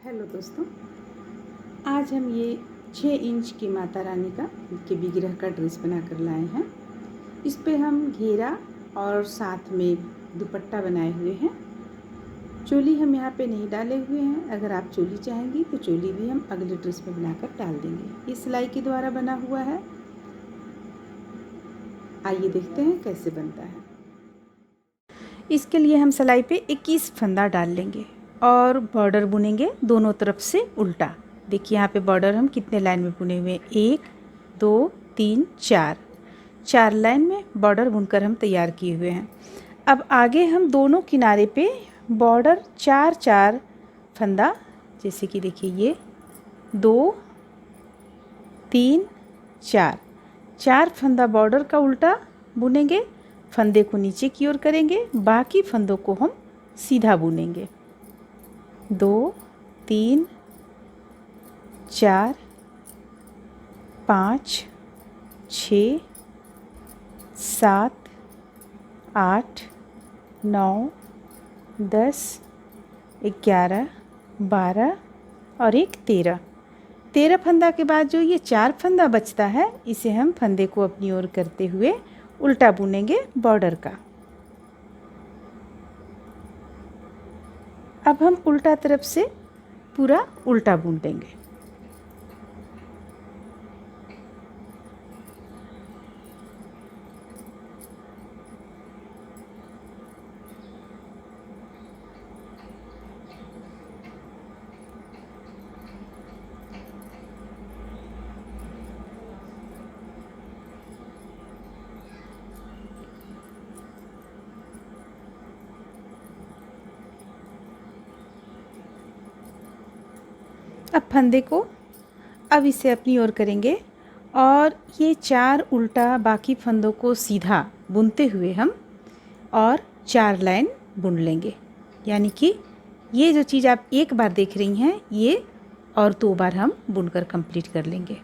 Hello दोस्तों, आज हम ये 6 इंच की माता रानी का के विग्रह का ड्रेस बना कर लाए हैं। इस पे हम घेरा और साथ में दुपट्टा बनाए हुए हैं। चोली हम यहाँ पे नहीं डाले हुए हैं। अगर आप चोली चाहेंगी तो चोली भी हम अगले ड्रेस में बनाकर डाल देंगे। ये सिलाई के द्वारा बना हुआ है। आइए देखते हैं कैसे बनता है। इसके लिए हम सिलाई पे 21 फंदा डाल लेंगे और बॉर्डर बुनेंगे दोनों तरफ से उल्टा। देखिए यहाँ पे बॉर्डर हम कितने लाइन में बुने हुए हैं, 1 2 3 4 लाइन में बॉर्डर बुनकर हम तैयार किए हुए हैं। अब आगे हम दोनों किनारे पे बॉर्डर 4 फंदा, जैसे कि देखिए ये 2 3 4 फंदा बॉर्डर का उल्टा बुनेंगे। फंदे को नीचे की ओर करेंगे, बाकी फंदों को हम सीधा बुनेंगे। 2 3 4 5 6 7 8 9 10 11 12 और एक 13 फंदा के बाद जो ये 4 फंदा बचता है, इसे हम फंदे को अपनी ओर करते हुए उल्टा बुनेंगे बॉर्डर का। अब हम उल्टा तरफ से पूरा उल्टा बुन देंगे। अब फंदे को अब इसे अपनी ओर करेंगे और ये 4 उल्टा बाकी फंदों को सीधा बुनते हुए हम और 4 लाइन बुन लेंगे। यानी कि ये जो चीज़ आप एक बार देख रही हैं, ये और 2 बार हम बुनकर कंप्लीट कर लेंगे।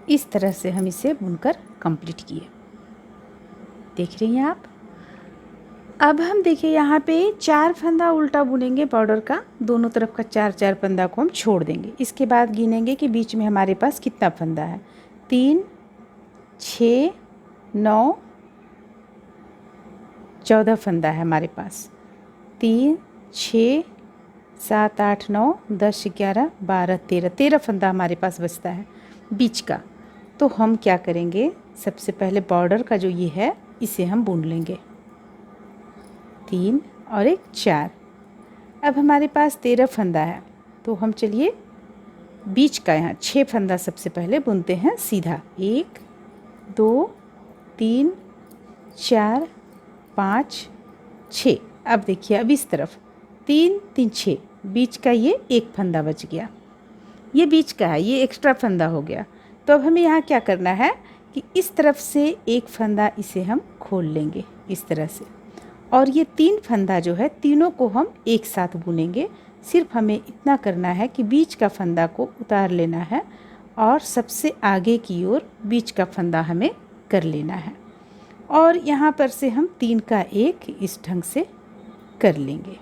इस तरह से हम इसे बुनकर कंप्लीट किए, देख रही हैं आप। अब हम देखिए यहाँ पे 4 फंदा उल्टा बुनेंगे बॉर्डर का, दोनों तरफ का 4 फंदा को हम छोड़ देंगे। इसके बाद गिनेंगे कि बीच में हमारे पास कितना फंदा है। 3 6 9 14 फंदा है हमारे पास। 3 6 7 8 9 10 11 12 13 फंदा हमारे पास बचता है बीच का। तो हम क्या करेंगे, सबसे पहले बॉर्डर का जो ये है, इसे हम बुन लेंगे। 3 और एक 4। अब हमारे पास 13 फंदा है, तो हम चलिए बीच का यहाँ 6 फंदा सबसे पहले बुनते हैं सीधा। 1 2 3 4 5 6। अब देखिए, अब इस तरफ 3 3 6, बीच का ये एक फंदा बच गया। ये बीच का है, ये एक्स्ट्रा फंदा हो गया। तो अब हमें यहाँ क्या करना है कि इस तरफ से एक फंदा इसे हम खोल लेंगे इस तरह से, और ये 3 फंदा जो है, तीनों को हम एक साथ बुनेंगे। सिर्फ हमें इतना करना है कि बीच का फंदा को उतार लेना है और सबसे आगे की ओर बीच का फंदा हमें कर लेना है, और यहाँ पर से हम 3 का 1 इस ढंग से कर लेंगे।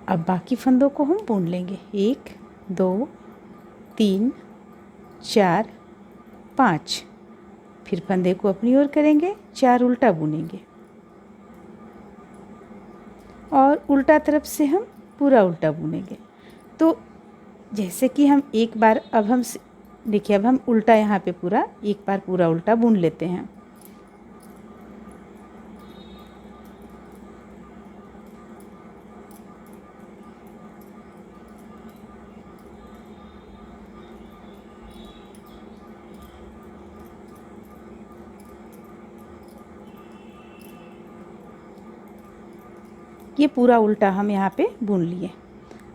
अब बाकी फंदों को हम बुन लेंगे। 1 2 3 4 5। फिर फंदे को अपनी ओर करेंगे, 4 उल्टा बुनेंगे और उल्टा तरफ से हम पूरा उल्टा बुनेंगे। तो जैसे कि हम एक बार, अब हम देखिए, अब हम उल्टा यहाँ पे पूरा एक बार पूरा उल्टा बुन लेते हैं। ये पूरा उल्टा हम यहाँ पे बुन लिए।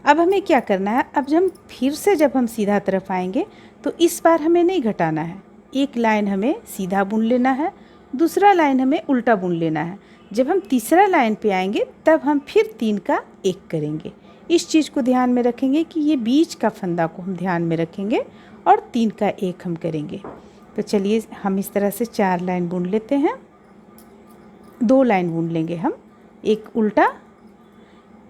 अब हमें क्या करना है, अब जब हम सीधा तरफ आएंगे, तो इस बार हमें नहीं घटाना है। एक लाइन हमें सीधा बुन लेना है, दूसरा लाइन हमें उल्टा बुन लेना है। जब हम तीसरा लाइन पे आएंगे, तब हम फिर 3 का 1 करेंगे। इस चीज़ को ध्यान में रखेंगे कि ये बीच का फंदा को हम ध्यान में रखेंगे और 3 का 1 हम करेंगे। तो चलिए हम इस तरह से 4 लाइन बुन लेते हैं। 2 लाइन बुन लेंगे हम, एक उल्टा,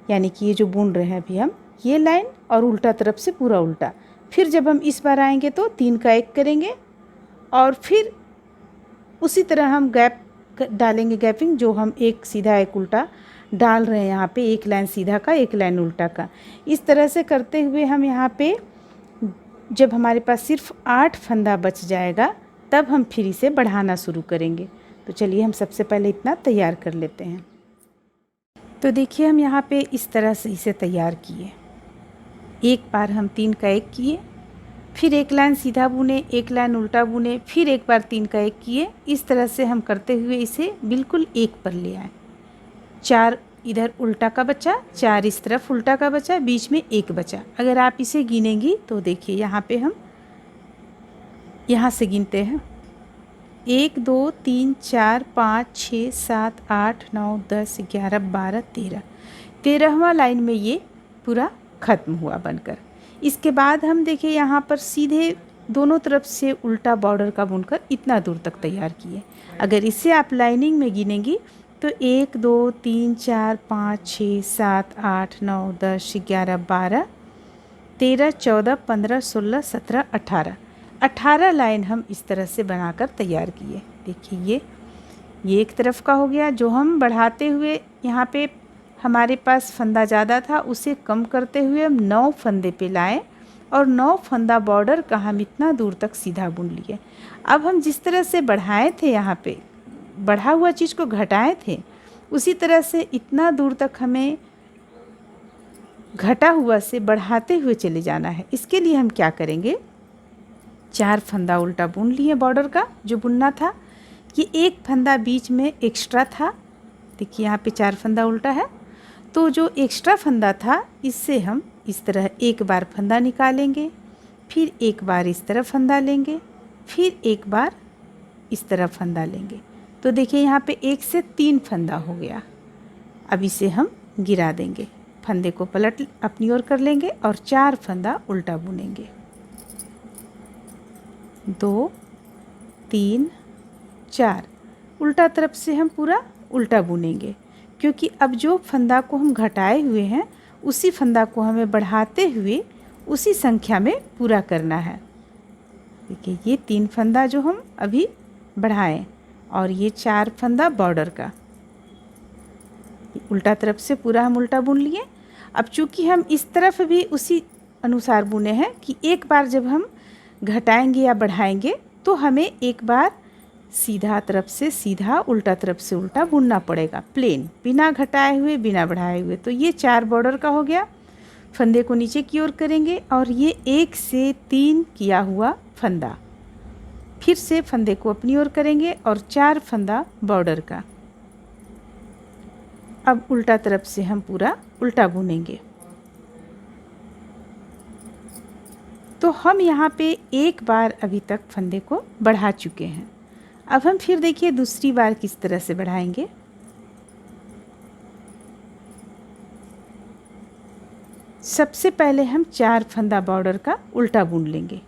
यानी कि ये जो बुन रहे हैं अभी हम ये लाइन, और उल्टा तरफ से पूरा उल्टा। फिर जब हम इस बार आएंगे तो 3 का 1 करेंगे और फिर उसी तरह हम गैप डालेंगे, गैपिंग जो हम एक सीधा एक उल्टा डाल रहे हैं यहाँ पे, एक लाइन सीधा का एक लाइन उल्टा का। इस तरह से करते हुए हम यहाँ पे जब हमारे पास सिर्फ 8 फंदा बच जाएगा तब हम फिर इसे बढ़ाना शुरू करेंगे। तो चलिए हम सबसे पहले इतना तैयार कर लेते हैं। तो देखिए हम यहाँ पे इस तरह से इसे तैयार किए। एक बार हम 3 का 1 किए, फिर एक लाइन सीधा बुने, एक लाइन उल्टा बुने, फिर एक बार 3 का 1 किए। इस तरह से हम करते हुए इसे बिल्कुल एक पर ले आए। 4 इधर उल्टा का बचा, 4 इस तरफ उल्टा का बचा, बीच में 1 बचा। अगर आप इसे गिनेंगी तो देखिए यहाँ पे हम यहाँ से गिनते हैं 1 2 3 4 5 6 7 8 9 10 11 12 13। 13वां लाइन में ये पूरा ख़त्म हुआ बनकर। इसके बाद हम देखिए यहाँ पर सीधे दोनों तरफ से उल्टा बॉर्डर का बुनकर इतना दूर तक तैयार किए। अगर इसे आप लाइनिंग में गिनेंगी तो 1 2 3 4 5 6 7 8 9 10 11 12 13 14 15 16 17 18 लाइन हम इस तरह से बनाकर तैयार किए। देखिए ये एक तरफ का हो गया। जो हम बढ़ाते हुए यहाँ पे हमारे पास फंदा ज़्यादा था उसे कम करते हुए हम 9 फंदे पे लाए और 9 फंदा बॉर्डर का हम इतना दूर तक सीधा बुन लिए। अब हम जिस तरह से बढ़ाए थे, यहाँ पे बढ़ा हुआ चीज़ को घटाए थे, उसी तरह से इतना दूर तक हमें घटा हुआ से बढ़ाते हुए चले जाना है। इसके लिए हम क्या करेंगे, 4 फंदा उल्टा बुन लिए बॉर्डर का जो बुनना था। ये एक फंदा बीच में एक्स्ट्रा था, देखिए यहाँ पे 4 फंदा उल्टा है, तो जो एक्स्ट्रा फंदा था इससे हम इस तरह एक बार फंदा निकालेंगे, फिर एक बार इस तरह फंदा लेंगे, फिर एक बार इस तरह फंदा लेंगे। तो देखिए यहाँ पे 1 से 3 फंदा हो गया। अब इसे हम गिरा देंगे, फंदे को पलट अपनी ओर कर लेंगे और 4 फंदा उल्टा बुनेंगे। 2 3 4 उल्टा तरफ से हम पूरा उल्टा बुनेंगे, क्योंकि अब जो फंदा को हम घटाए हुए हैं उसी फंदा को हमें बढ़ाते हुए उसी संख्या में पूरा करना है। देखिए ये 3 फंदा जो हम अभी बढ़ाएं और ये 4 फंदा बॉर्डर का, उल्टा तरफ से पूरा हम उल्टा बुन लिए। अब चूँकि हम इस तरफ भी उसी अनुसार बुने हैं कि एक बार जब हम घटाएंगे या बढ़ाएंगे तो हमें एक बार सीधा तरफ से सीधा, उल्टा तरफ से उल्टा बुनना पड़ेगा, प्लेन, बिना घटाए हुए बिना बढ़ाए हुए। तो ये 4 बॉर्डर का हो गया। फंदे को नीचे की ओर करेंगे और ये 1 से 3 किया हुआ फंदा, फिर से फंदे को अपनी ओर करेंगे और 4 फंदा बॉर्डर का। अब उल्टा तरफ से हम पूरा उल्टा बुनेंगे। तो हम यहाँ पे एक बार अभी तक फंदे को बढ़ा चुके हैं। अब हम फिर देखिए दूसरी बार किस तरह से बढ़ाएंगे। सबसे पहले हम 4 फंदा बॉर्डर का उल्टा बुन लेंगे।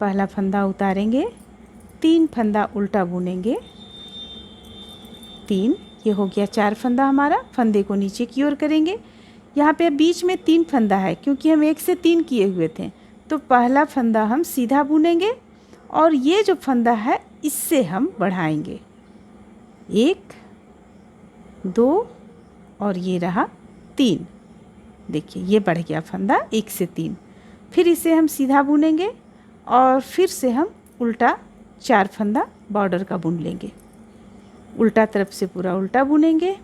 पहला फंदा उतारेंगे, 3 फंदा उल्टा बुनेंगे, 3, ये हो गया 4 फंदा हमारा। फंदे को नीचे की ओर करेंगे। यहाँ पे बीच में 3 फंदा है क्योंकि हम 1 से 3 किए हुए थे, तो पहला फंदा हम सीधा बुनेंगे और ये जो फंदा है इससे हम बढ़ाएंगे, 1 2 और ये रहा 3। देखिए ये बढ़ गया फंदा 1 से 3। फिर इसे हम सीधा बुनेंगे और फिर से हम उल्टा 4 फंदा बॉर्डर का बुन लेंगे, उल्टा तरफ से पूरा उल्टा बुनेंगे।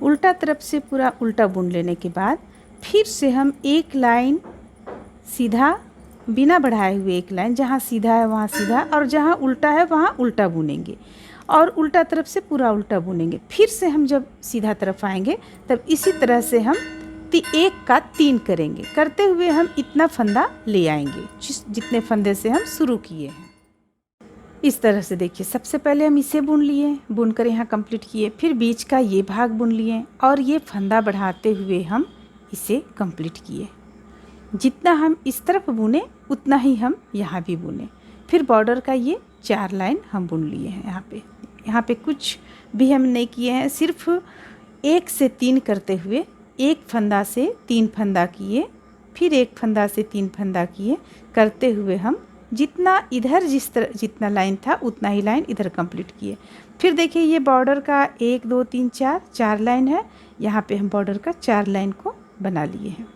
उल्टा तरफ से पूरा उल्टा बुन लेने के बाद फिर से हम एक लाइन सीधा बिना बढ़ाए हुए, एक लाइन जहाँ सीधा है वहाँ सीधा और जहाँ उल्टा है वहाँ उल्टा बुनेंगे और उल्टा तरफ से पूरा उल्टा बुनेंगे। फिर से हम जब सीधा तरफ आएंगे तब इसी तरह से हम 1 का 3 करेंगे। करते हुए हम इतना फंदा ले आएंगे जितने फंदे से हम शुरू किए हैं। इस तरह से देखिए, सबसे पहले हम इसे बुन लिए, बुनकर यहाँ कंप्लीट किए, फिर बीच का ये भाग बुन लिए और ये फंदा बढ़ाते हुए हम इसे कंप्लीट किए। जितना हम इस तरफ बुने उतना ही हम यहाँ भी बुने। फिर बॉर्डर का ये 4 लाइन हम बुन लिए हैं। यहाँ पे कुछ भी हम नहीं किए हैं, सिर्फ 1 से 3 करते हुए 1 फंदा से 3 फंदा किए, फिर 1 फंदा से 3 फंदा किए, करते हुए हम जितना इधर जितना लाइन था उतना ही लाइन इधर कंप्लीट किए। फिर देखिए ये बॉर्डर का 1 2 3 4 लाइन है। यहाँ पे हम बॉर्डर का 4 लाइन को बना लिए हैं।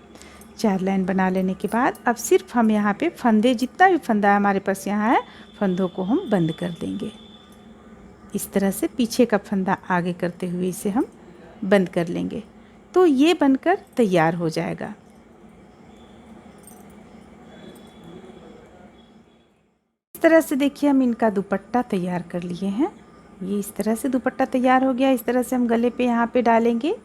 4 लाइन बना लेने के बाद अब सिर्फ हम यहाँ पे फंदे, जितना भी फंदा हमारे पास यहाँ है, फंदों को हम बंद कर देंगे। इस तरह से पीछे का फंदा आगे करते हुए इसे हम बंद कर लेंगे, तो ये बनकर तैयार हो जाएगा। इस तरह से देखिए हम इनका दुपट्टा तैयार कर लिए हैं। ये इस तरह से दुपट्टा तैयार हो गया। इस तरह से हम गले पे यहाँ पे डालेंगे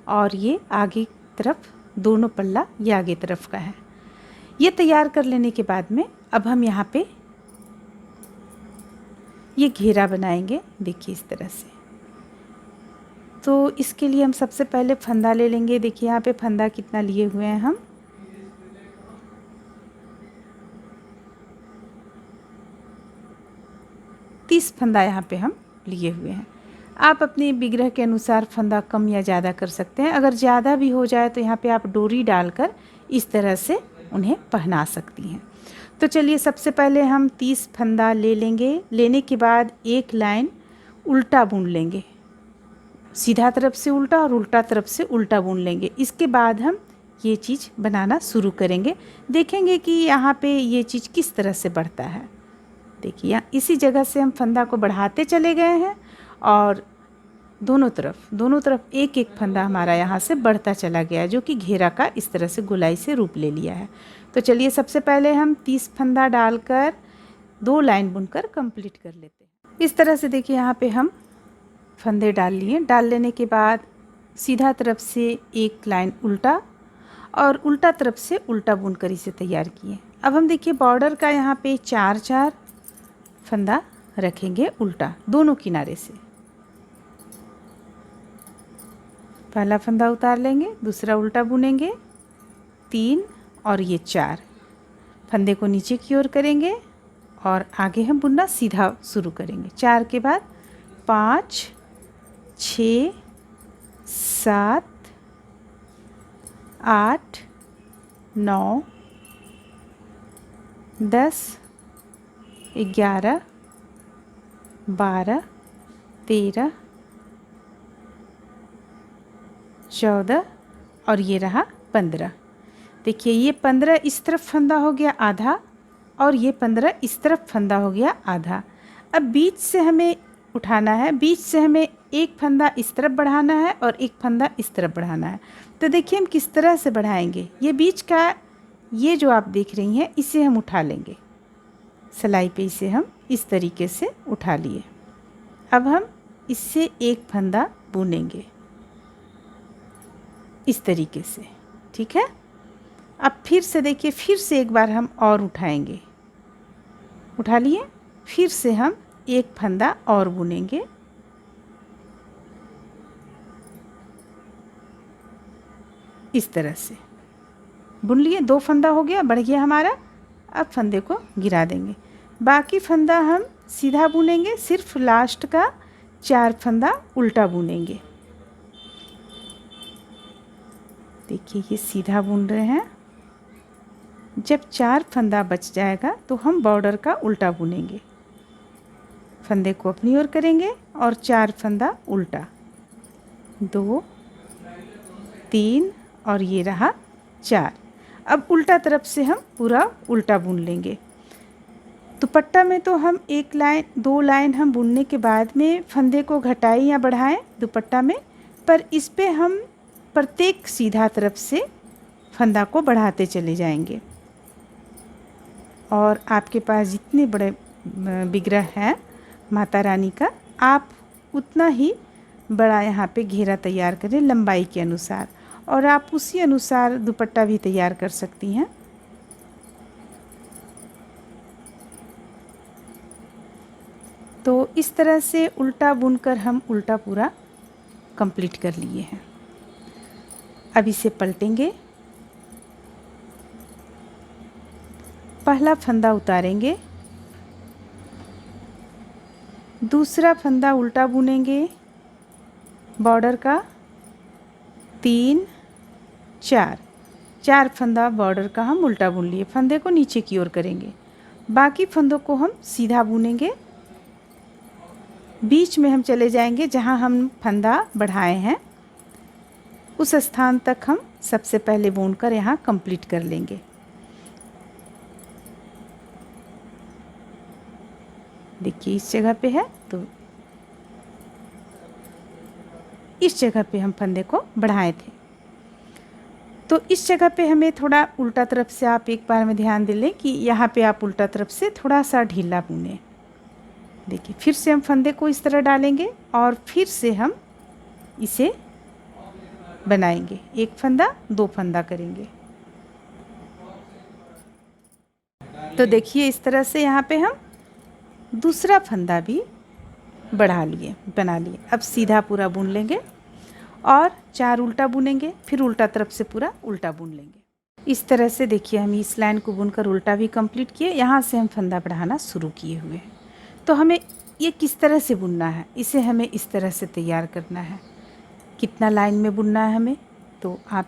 और ये आगे तरफ, दोनों पल्ला ये आगे तरफ का है। ये तैयार कर लेने के बाद में अब हम यहाँ पे ये घेरा बनाएंगे। देखिए इस तरह से, तो इसके लिए हम सबसे पहले फंदा ले लेंगे। देखिए यहाँ पे फंदा कितना लिए हुए हैं हम, 30 फंदा यहाँ पे हम लिए हुए हैं। आप अपने विग्रह के अनुसार फंदा कम या ज़्यादा कर सकते हैं। अगर ज़्यादा भी हो जाए तो यहाँ पे आप डोरी डालकर इस तरह से उन्हें पहना सकती हैं। तो चलिए सबसे पहले हम 30 फंदा ले लेंगे। लेने के बाद एक लाइन उल्टा बुन लेंगे, सीधा तरफ से उल्टा और उल्टा तरफ से उल्टा बुन लेंगे। इसके बाद हम ये चीज़ बनाना शुरू करेंगे। देखेंगे कि यहाँ पे ये चीज़ किस तरह से बढ़ता है। देखिए यहाँ इसी जगह से हम फंदा को बढ़ाते चले गए हैं और दोनों तरफ एक एक फंदा हमारा यहाँ से बढ़ता चला गया, जो कि घेरा का इस तरह से गोलाई से रूप ले लिया है। तो चलिए सबसे पहले हम 30 फंदा डालकर 2 लाइन बुनकर कंप्लीट कर लेते हैं। इस तरह से देखिए यहाँ पे हम फंदे डाल लिए। डाल लेने के बाद सीधा तरफ से एक लाइन उल्टा और उल्टा तरफ से उल्टा बुनकर इसे तैयार किए। अब हम देखिए बॉर्डर का यहाँ पे 4 फंदा रखेंगे उल्टा दोनों किनारे से। पहला फंदा उतार लेंगे, दूसरा उल्टा बुनेंगे, 3 और ये 4 फंदे को नीचे की ओर करेंगे और आगे हम बुनना सीधा शुरू करेंगे। 4 के बाद 5 6 7 8 9 10 11 12 13 14 और ये रहा 15। देखिए ये 15 इस तरफ फंदा हो गया आधा और ये 15 इस तरफ फंदा हो गया आधा। अब बीच से हमें उठाना है, बीच से हमें एक फंदा इस तरफ बढ़ाना है और एक फंदा इस तरफ बढ़ाना है। तो देखिए हम किस तरह से बढ़ाएंगे। ये बीच का ये जो आप देख रही हैं इसे हम उठा लेंगे, सिलाई पे इसे हम इस तरीके से उठा लिए। अब हम इससे एक फंदा बुनेंगे इस तरीके से, ठीक है। अब फिर से देखिए, फिर से एक बार हम और उठाएंगे, उठा लिए, फिर से हम एक फंदा और बुनेंगे। इस तरह से बुन लिए, 2 फंदा हो गया, बढ़ गया हमारा। अब फंदे को गिरा देंगे, बाकी फंदा हम सीधा बुनेंगे, सिर्फ लास्ट का 4 फंदा उल्टा बुनेंगे। देखिए ये सीधा बुन रहे हैं। जब 4 फंदा बच जाएगा तो हम बॉर्डर का उल्टा बुनेंगे, फंदे को अपनी ओर करेंगे और 4 फंदा उल्टा, 2 3 और ये रहा 4। अब उल्टा तरफ से हम पूरा उल्टा बुन लेंगे। दुपट्टा में तो हम 1 लाइन 2 लाइन हम बुनने के बाद में फंदे को घटाएं या बढ़ाएं दुपट्टा में, पर इस पे हम प्रत्येक सीधा तरफ से फंदा को बढ़ाते चले जाएंगे। और आपके पास जितने बड़े विग्रह हैं माता रानी का, आप उतना ही बड़ा यहाँ पे घेरा तैयार करें लंबाई के अनुसार, और आप उसी अनुसार दुपट्टा भी तैयार कर सकती हैं। तो इस तरह से उल्टा बुनकर हम उल्टा पूरा कंप्लीट कर लिए हैं। अब इसे पलटेंगे, पहला फंदा उतारेंगे, दूसरा फंदा उल्टा बुनेंगे बॉर्डर का, 3 4 फंदा बॉर्डर का हम उल्टा बुन लिए, फंदे को नीचे की ओर करेंगे, बाकी फंदों को हम सीधा बुनेंगे। बीच में हम चले जाएंगे जहां हम फंदा बढ़ाए हैं, उस स्थान तक हम सबसे पहले बुनकर यहाँ कंप्लीट कर लेंगे। देखिए इस जगह पे है, तो इस जगह पे हम फंदे को बढ़ाए थे, तो इस जगह पे हमें थोड़ा उल्टा तरफ से, आप एक बार में ध्यान दे लें कि यहाँ पे आप उल्टा तरफ से थोड़ा सा ढीला बुनें। देखिए फिर से हम फंदे को इस तरह डालेंगे और फिर से हम इसे बनाएंगे, एक फंदा 2 फंदा करेंगे। तो देखिए इस तरह से यहाँ पे हम दूसरा फंदा भी बना लिए। अब सीधा पूरा बुन लेंगे और 4 उल्टा बुनेंगे, फिर उल्टा तरफ से पूरा उल्टा बुन लेंगे। इस तरह से देखिए हम इस लाइन को बुनकर उल्टा भी कंप्लीट किए, यहाँ से हम फंदा बढ़ाना शुरू किए हुए हैं। तो हमें ये किस तरह से बुनना है, इसे हमें इस तरह से तैयार करना है। कितना लाइन में बुनना है हमें, तो आप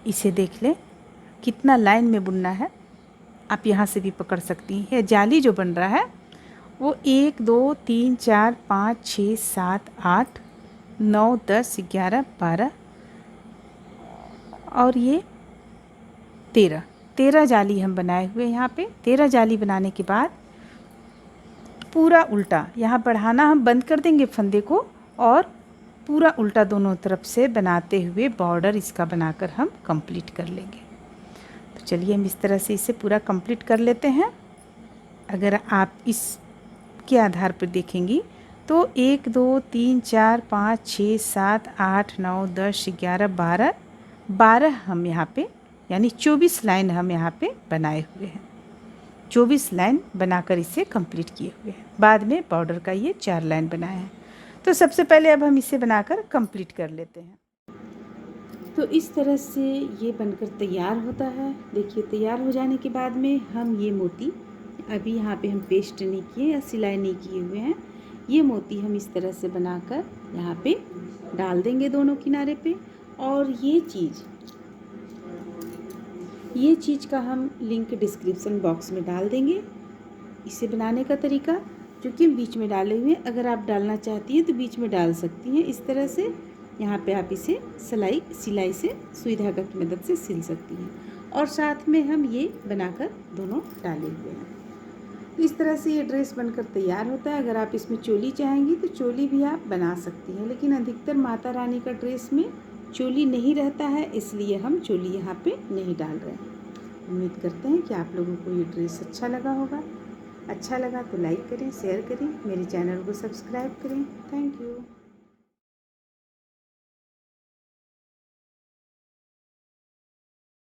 इसे देख लें कितना लाइन में बुनना है, आप यहाँ से भी पकड़ सकती हैं। जाली जो बन रहा है वो 1 2 3 4 5 6 7 8 9 10 11 12 और ये 13 जाली हम बनाए हुए यहाँ पे। 13 जाली बनाने के बाद पूरा उल्टा यहाँ बढ़ाना हम बंद कर देंगे फंदे को, और पूरा उल्टा दोनों तरफ से बनाते हुए बॉर्डर इसका बनाकर हम कंप्लीट कर लेंगे। तो चलिए हम इस तरह से इसे पूरा कंप्लीट कर लेते हैं। अगर आप इसके आधार पर देखेंगी तो 1 2 3 4 5 6 7 8 9 10 11 12 हम यहाँ पे, यानी 24 लाइन हम यहाँ पे बनाए हुए हैं। 24 लाइन बनाकर इसे कंप्लीट किए हुए हैं। बाद में बॉर्डर का ये 4 लाइन बनाए हैं। तो सबसे पहले अब हम इसे बनाकर कंप्लीट कर लेते हैं। तो इस तरह से ये बनकर तैयार होता है। देखिए तैयार हो जाने के बाद में हम ये मोती, अभी यहाँ पे हम पेस्ट नहीं किए या सिलाई नहीं किए हुए हैं, ये मोती हम इस तरह से बनाकर यहाँ पे डाल देंगे दोनों किनारे पे। और ये चीज़ का हम लिंक डिस्क्रिप्शन बॉक्स में डाल देंगे। इसे बनाने का तरीका जो कि हम बीच में डाले हुए हैं, अगर आप डालना चाहती हैं तो बीच में डाल सकती हैं। इस तरह से यहाँ पे आप इसे सिलाई से सुई धागा की मदद से सिल सकती हैं, और साथ में हम ये बनाकर दोनों डाले हुए हैं। तो इस तरह से ये ड्रेस बनकर तैयार होता है। अगर आप इसमें चोली चाहेंगी तो चोली भी आप बना सकती हैं, लेकिन अधिकतर माता रानी का ड्रेस में चोली नहीं रहता है, इसलिए हम चोली यहाँ पे नहीं डाल रहे हैं। उम्मीद करते हैं कि आप लोगों को ये ड्रेस अच्छा लगा होगा। अच्छा लगा तो लाइक करें, शेयर करें, मेरे चैनल को सब्सक्राइब करें। Thank you.